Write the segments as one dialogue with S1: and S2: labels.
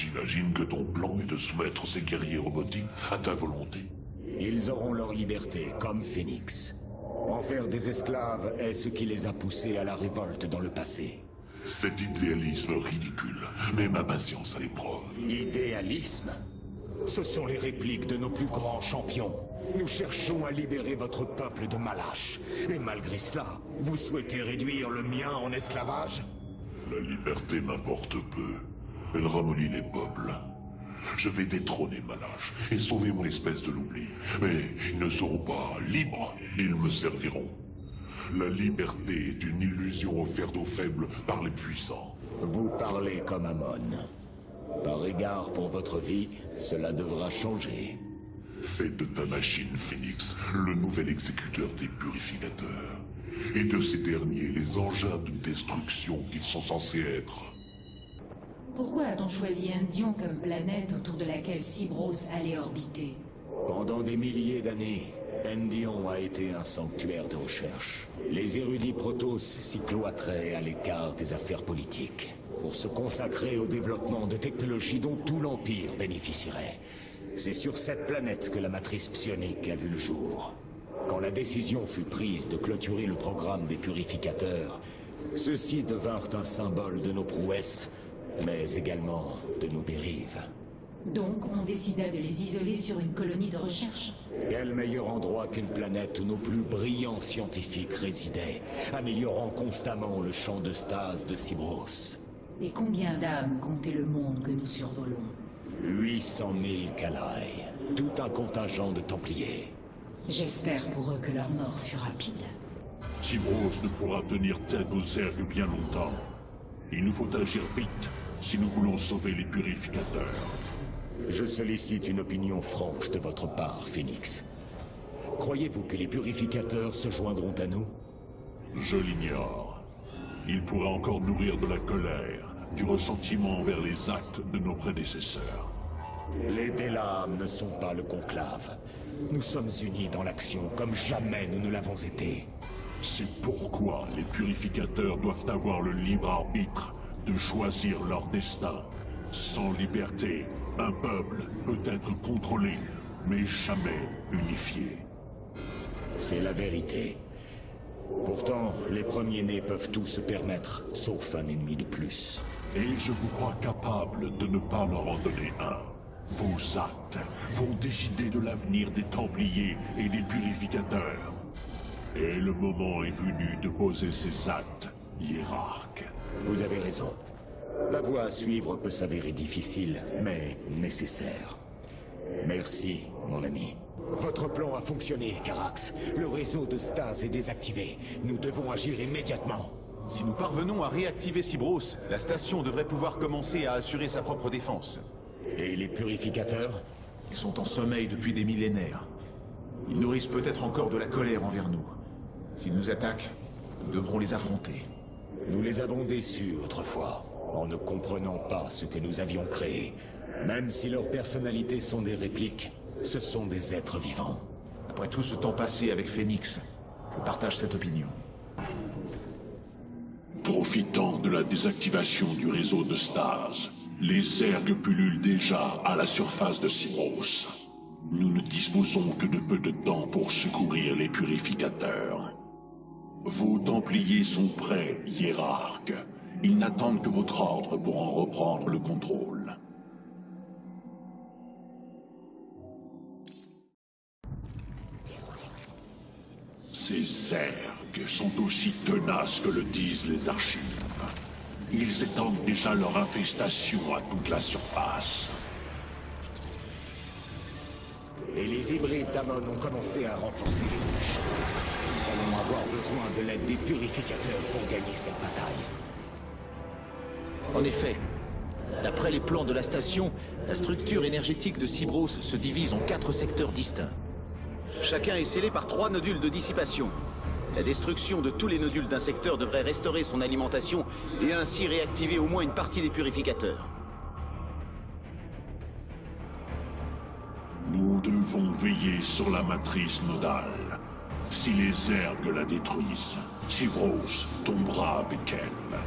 S1: J'imagine que ton plan est de soumettre ces guerriers robotiques à ta volonté.
S2: Ils auront leur liberté, comme Phoenix. En faire des esclaves est ce qui les a poussés à la révolte dans le passé.
S1: Cet idéalisme ridicule met ma patience à l'épreuve.
S2: Idéalisme? Ce sont les répliques de nos plus grands champions. Nous cherchons à libérer votre peuple de Malache. Et malgré cela, vous souhaitez réduire le mien en esclavage?
S1: La liberté m'importe peu. Elle ramollit les peuples. Je vais détrôner Malache et sauver mon espèce de l'oubli. Mais ils ne seront pas libres, ils me serviront. La liberté est une illusion offerte aux faibles par les puissants.
S2: Vous parlez comme Amon. Par égard pour votre vie, cela devra changer.
S1: Fais de ta machine, Phoenix, le nouvel exécuteur des purificateurs. Et de ces derniers, les engins de destruction qu'ils sont censés être.
S3: Pourquoi a-t-on choisi Endion comme planète autour de laquelle Cybros allait orbiter?
S2: Pendant des milliers d'années, Endion a été un sanctuaire de recherche. Les érudits Protoss s'y cloîtraient à l'écart des affaires politiques, pour se consacrer au développement de technologies dont tout l'Empire bénéficierait. C'est sur cette planète que la matrice psionique a vu le jour. Quand la décision fut prise de clôturer le programme des purificateurs, ceux-ci devinrent un symbole de nos prouesses, mais également de nos dérives.
S3: Donc, on décida de les isoler sur une colonie de recherche.
S2: Quel meilleur endroit qu'une planète où nos plus brillants scientifiques résidaient, améliorant constamment le champ de stase de Cybros.
S3: Et combien d'âmes comptait le monde que nous survolons?
S2: 800 000 Kalaï, tout un contingent de Templiers.
S3: J'espère pour eux que leur mort fut rapide.
S1: Cybros ne pourra tenir tête aux Zerg bien longtemps. Il nous faut agir vite si nous voulons sauver les purificateurs.
S2: Je sollicite une opinion franche de votre part, Phoenix. Croyez-vous que les purificateurs se joindront à nous?
S1: Je l'ignore. Il pourra encore nourrir de la colère, du ressentiment envers les actes de nos prédécesseurs.
S2: Les Délames ne sont pas le conclave. Nous sommes unis dans l'action comme jamais nous ne l'avons été.
S1: C'est pourquoi les purificateurs doivent avoir le libre arbitre de choisir leur destin. Sans liberté, un peuple peut être contrôlé, mais jamais unifié.
S2: C'est la vérité. Pourtant, les premiers-nés peuvent tout se permettre, sauf un ennemi de plus.
S1: Et je vous crois capable de ne pas leur en donner un. Vos actes vont décider de l'avenir des Templiers et des purificateurs. Et le moment est venu de poser ces actes, hiérarque.
S2: Vous avez raison. La voie à suivre peut s'avérer difficile, mais nécessaire. Merci, mon ami. Votre plan a fonctionné, Carax. Le réseau de stase est désactivé. Nous devons agir immédiatement.
S4: Si nous parvenons à réactiver Cybros, la station devrait pouvoir commencer à assurer sa propre défense.
S2: Et les purificateurs?
S4: Ils sont en sommeil depuis des millénaires. Ils nourrissent peut-être encore de la colère envers nous. S'ils nous attaquent, nous devrons les affronter.
S2: Nous les avons déçus autrefois, en ne comprenant pas ce que nous avions créé. Même si leurs personnalités sont des répliques, ce sont des êtres vivants.
S4: Après tout ce temps passé avec Phoenix, je partage cette opinion.
S1: Profitant de la désactivation du réseau de stase, les Zerg pullulent déjà à la surface de Cybros. Nous ne disposons que de peu de temps pour secourir les purificateurs. Vos Templiers sont prêts, hiérarque. Ils n'attendent que votre ordre pour en reprendre le contrôle. Ces Zerg sont aussi tenaces que le disent les archives. Ils étendent déjà leur infestation à toute la surface.
S2: Et les hybrides d'Amon ont commencé à renforcer les bouches. Nous allons avoir besoin de l'aide des purificateurs pour gagner cette bataille.
S5: En effet, d'après les plans de la station, la structure énergétique de Cybros se divise en 4 secteurs distincts. Chacun est scellé par 3 nodules de dissipation. La destruction de tous les nodules d'un secteur devrait restaurer son alimentation et ainsi réactiver au moins une partie des purificateurs.
S1: Nous devons veiller sur la matrice nodale. Si les Zerg la détruisent, Cybros tombera avec elle.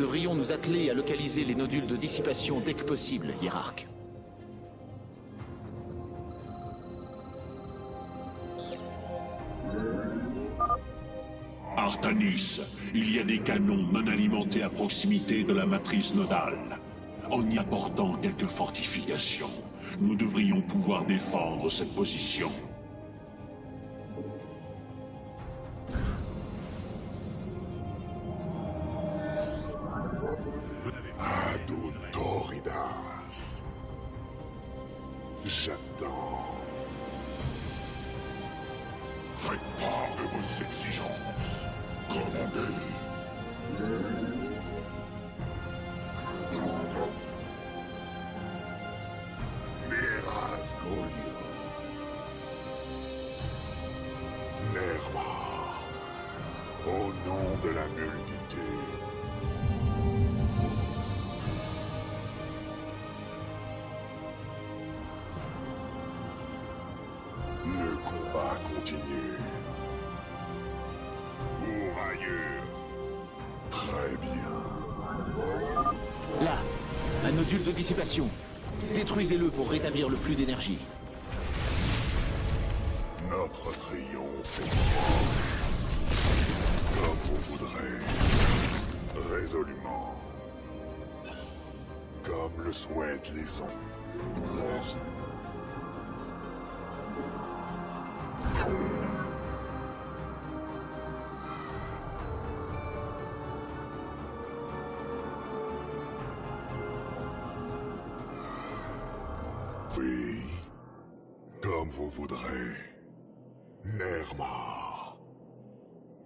S5: devrions nous atteler à localiser les nodules de dissipation dès que possible, hiérarque.
S1: Artanis, il y a des canons non alimentés à proximité de la matrice nodale. En y apportant quelques fortifications, nous devrions pouvoir défendre cette position.
S6: Adontoridas. J'attends.
S1: Faites part de vos exigences. Commandez.
S6: Neras Golio. Nerma. Au nom de la multitude. Le combat continue. Pour ailleurs. Très bien.
S5: Là, un nodule de dissipation. Détruisez-le pour rétablir le flux d'énergie.
S6: Notre triomphe est proche. Comme vous voudrez. Résolument. Comme le souhaitent les hommes. Oui, comme vous voudrez. Nerma.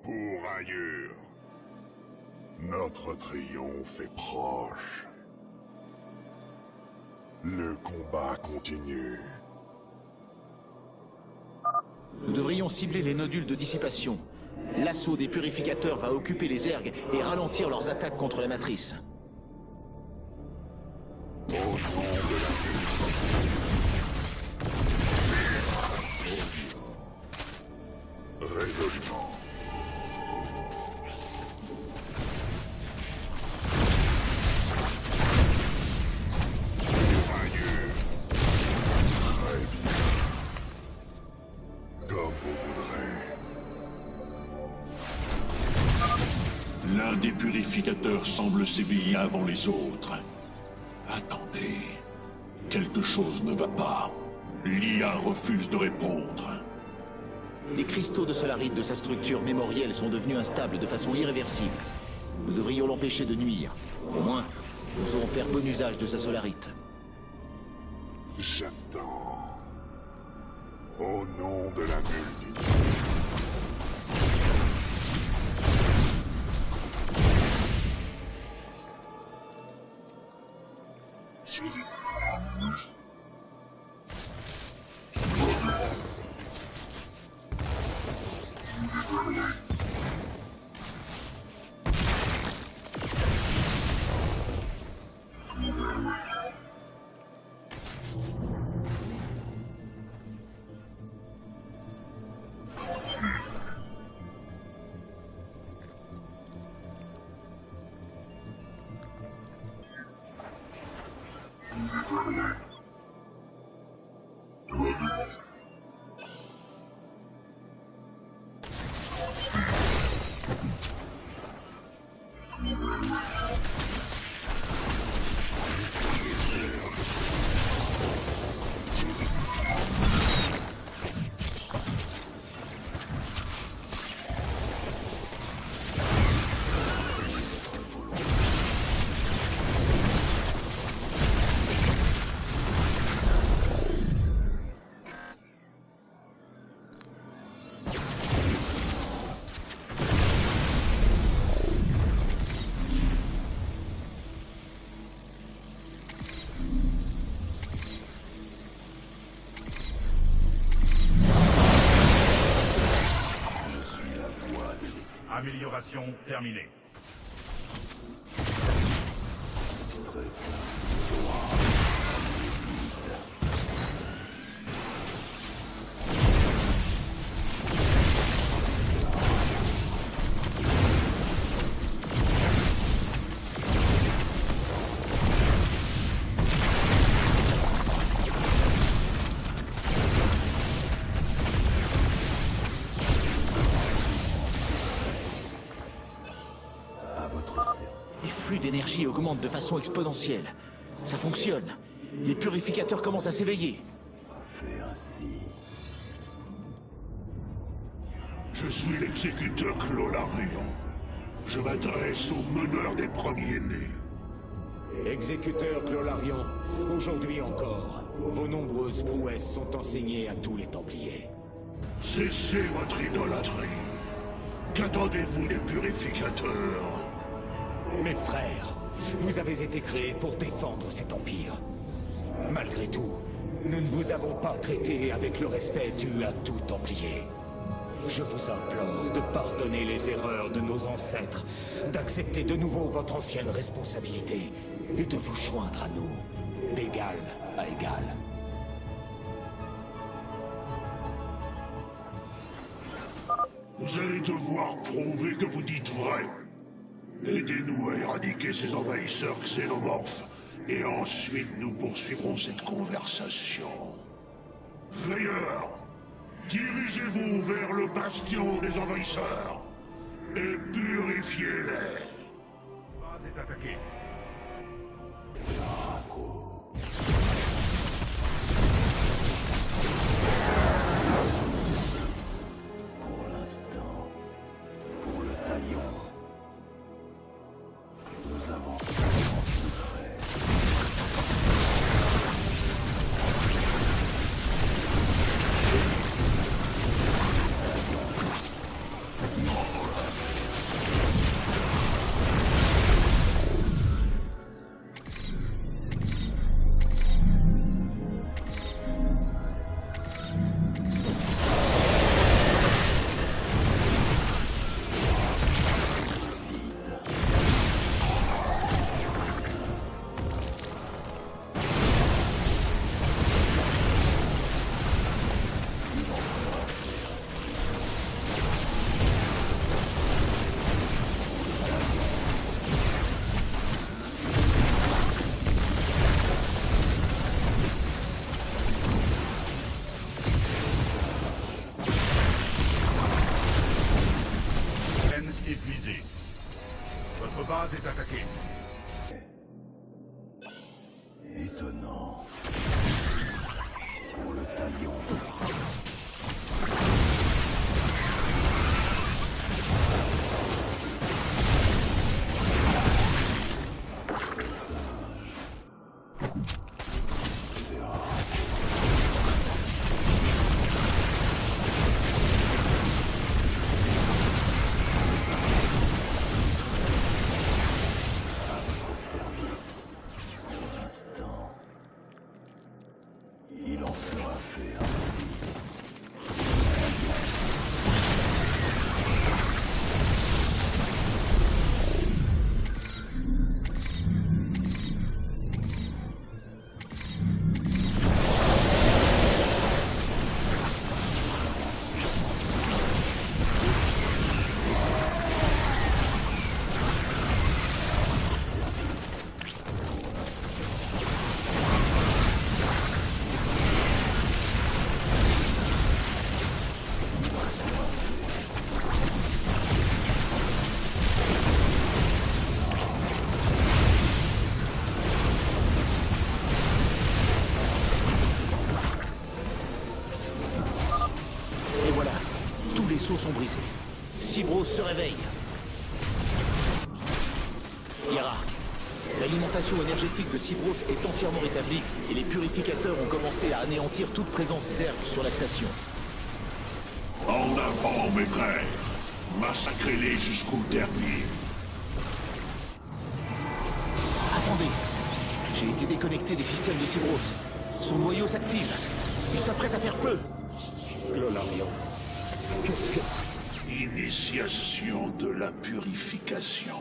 S6: Pour ailleurs. Notre triomphe est proche. Le combat continue.
S5: Nous devrions cibler les nodules de dissipation. L'assaut des purificateurs va occuper les ergs et ralentir leurs attaques contre la matrice.
S6: Au nom de la résolument. Pour ailleurs. Très bien. Comme vous voudrez.
S1: L'un des purificateurs semble s'éveiller avant les autres. Attendez. Quelque chose ne va pas. L'IA refuse de répondre.
S5: Les cristaux de solarite de sa structure mémorielle sont devenus instables de façon irréversible. Nous devrions l'empêcher de nuire. Au moins, nous saurons faire bon usage de sa solarite.
S6: J'attends. Au nom de la multitude.
S7: Amélioration terminée.
S5: l'énergie augmente de façon exponentielle. Ça fonctionne. Les purificateurs commencent à s'éveiller.
S1: Je suis l'exécuteur Clolarion. Je m'adresse au meneur des premiers-nés.
S2: Exécuteur Clolarion, aujourd'hui encore, vos nombreuses prouesses sont enseignées à tous les Templiers.
S1: Cessez votre idolâtrie. Qu'attendez-vous des purificateurs?
S2: Mes frères, vous avez été créés pour défendre cet empire. Malgré tout, nous ne vous avons pas traité avec le respect dû à tout Templier. Je vous implore de pardonner les erreurs de nos ancêtres, d'accepter de nouveau votre ancienne responsabilité et de vous joindre à nous, d'égal à égal.
S1: Vous allez devoir prouver que vous dites vrai. Aidez-nous à éradiquer ces envahisseurs xénomorphes, et ensuite nous poursuivrons cette conversation. Veilleurs, dirigez-vous vers le bastion des envahisseurs, et purifiez-les.
S7: Base est attaquée.
S6: Pour l'instant, pour le talion, nous avons en secret.
S7: Peine épuisée. Votre base est attaquée.
S6: Étonnant. Pour le talion. Il en sera fait ainsi.
S5: Et voilà, tous les sceaux sont brisés. Cybros se réveille. Yara, l'alimentation énergétique de Cybros est entièrement rétablie et les purificateurs ont commencé à anéantir toute présence Zerg sur la station.
S1: En avant, mes frères. Massacrez-les jusqu'au dernier.
S5: Attendez, j'ai été déconnecté des systèmes de Cybros. Son noyau s'active. Il s'apprête à faire feu.
S2: Clolarion, qu'est-ce que...
S1: Initiation de la purification.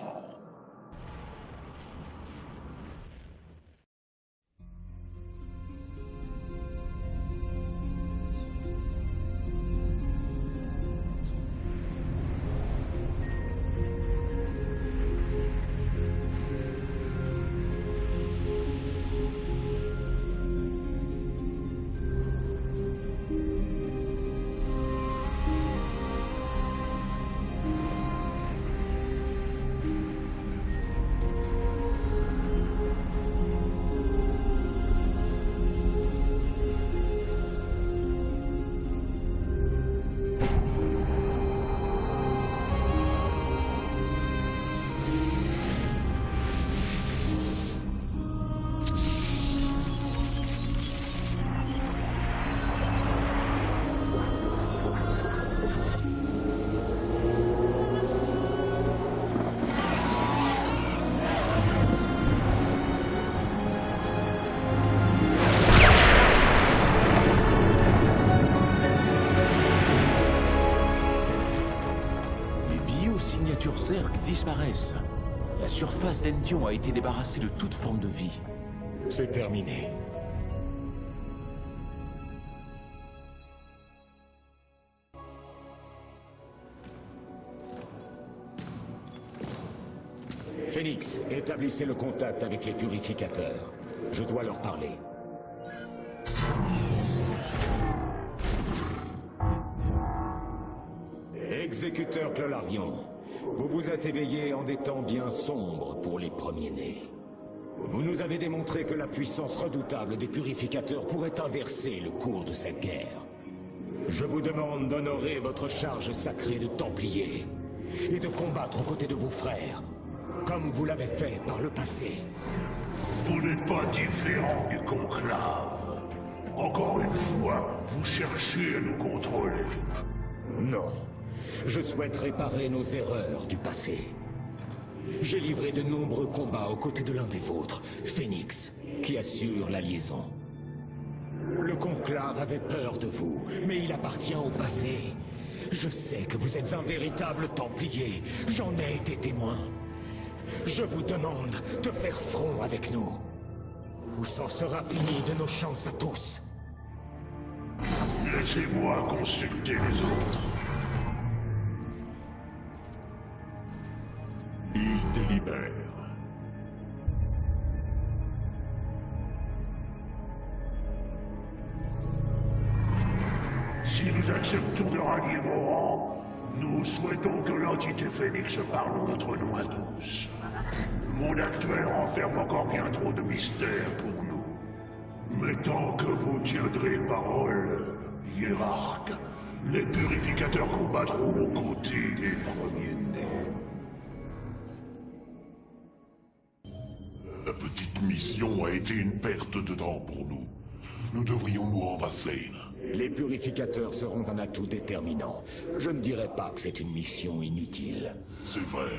S5: Zerg disparaissent. La surface d'Endion a été débarrassée de toute forme de vie.
S2: C'est terminé. Phoenix, établissez le contact avec les purificateurs. Je dois leur parler. Exécuteur Clolarion, vous vous êtes éveillé en des temps bien sombres pour les premiers-nés. Vous nous avez démontré que la puissance redoutable des purificateurs pourrait inverser le cours de cette guerre. Je vous demande d'honorer votre charge sacrée de Templier et de combattre aux côtés de vos frères, comme vous l'avez fait par le passé.
S6: Vous n'êtes pas différent du conclave. Encore une fois, vous cherchez à nous contrôler.
S2: Non. Je souhaite réparer nos erreurs du passé. J'ai livré de nombreux combats aux côtés de l'un des vôtres, Phoenix, qui assure la liaison. Le conclave avait peur de vous, mais il appartient au passé. Je sais que vous êtes un véritable Templier. J'en ai été témoin. Je vous demande de faire front avec nous. Ou s'en sera fini de nos chances à tous.
S6: Laissez-moi consulter les autres.
S1: Il délibère.
S6: Si nous acceptons de rallier vos rangs, nous souhaitons que l'entité Phoenix parle en notre nom à tous. Le monde actuel renferme encore bien trop de mystères pour nous. Mais tant que vous tiendrez parole, hiérarque, les purificateurs combattront aux côtés des premiers-nés.
S1: La petite mission a été une perte de temps pour nous. Nous devrions nous rendre à Slane.
S2: Les purificateurs seront un atout déterminant. Je ne dirais pas que c'est une mission inutile.
S1: C'est vrai.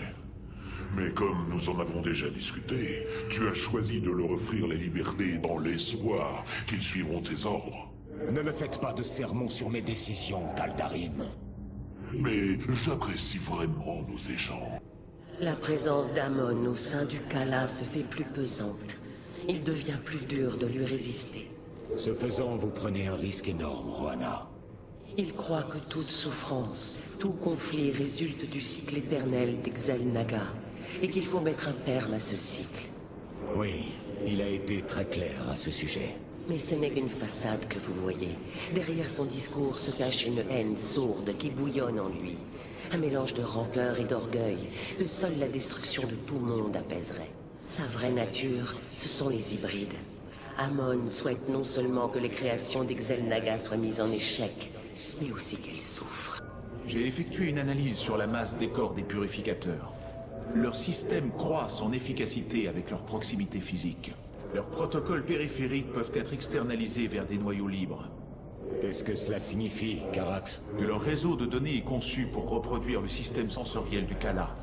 S1: Mais comme nous en avons déjà discuté, tu as choisi de leur offrir la liberté dans l'espoir qu'ils suivront tes ordres.
S2: Ne me faites pas de sermons sur mes décisions, Taldarim.
S1: Mais j'apprécie vraiment nos échanges.
S8: La présence d'Amon au sein du Kala se fait plus pesante. Il devient plus dur de lui résister.
S2: Ce faisant, vous prenez un risque énorme, Rohanna.
S8: Il croit que toute souffrance, tout conflit résulte du cycle éternel d'Xel'Naga, et qu'il faut mettre un terme à ce cycle.
S2: Oui, il a été très clair à ce sujet.
S8: Mais ce n'est qu'une façade que vous voyez. Derrière son discours se cache une haine sourde qui bouillonne en lui. Un mélange de rancœur et d'orgueil que seule la destruction de tout monde apaiserait. Sa vraie nature, ce sont les hybrides. Amon souhaite non seulement que les créations d'Xel'Naga soient mises en échec, mais aussi qu'elles souffrent.
S4: J'ai effectué une analyse sur la masse des corps des purificateurs. Leur système croît en efficacité avec leur proximité physique. Leurs protocoles périphériques peuvent être externalisés vers des noyaux libres.
S2: Qu'est-ce que cela signifie, Carax?
S4: Que leur réseau de données est conçu pour reproduire le système sensoriel du Kala.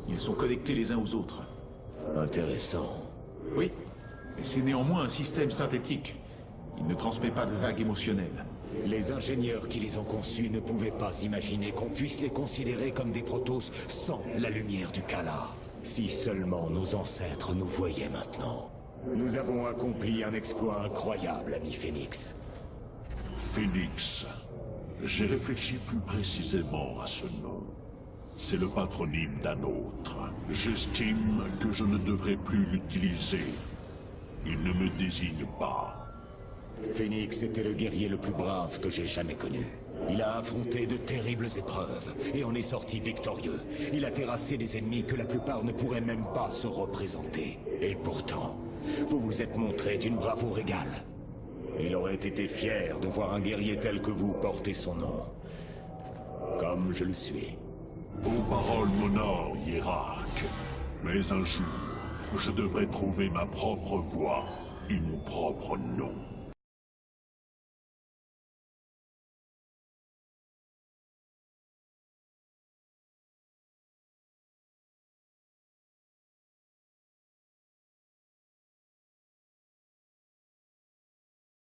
S4: Ils sont connectés les uns aux autres.
S2: Intéressant.
S4: Oui, mais c'est néanmoins un système synthétique. Il ne transmet pas de vagues émotionnelles.
S2: Les ingénieurs qui les ont conçus ne pouvaient pas imaginer qu'on puisse les considérer comme des Protoss sans la lumière du Kala. Si seulement nos ancêtres nous voyaient maintenant. Nous avons accompli un exploit incroyable, ami Phoenix.
S1: Phoenix. J'ai réfléchi plus précisément à ce nom. C'est le patronyme d'un autre. J'estime que je ne devrais plus l'utiliser. Il ne me désigne pas.
S2: Phoenix était le guerrier le plus brave que j'ai jamais connu. Il a affronté de terribles épreuves et en est sorti victorieux. Il a terrassé des ennemis que la plupart ne pourraient même pas se représenter. Et pourtant, vous vous êtes montré d'une bravoure égale. Il aurait été fier de voir un guerrier tel que vous porter son nom. Comme je le suis.
S1: Vos paroles m'honorent, hiérarque. Mais un jour, je devrais trouver ma propre voie et mon propre nom.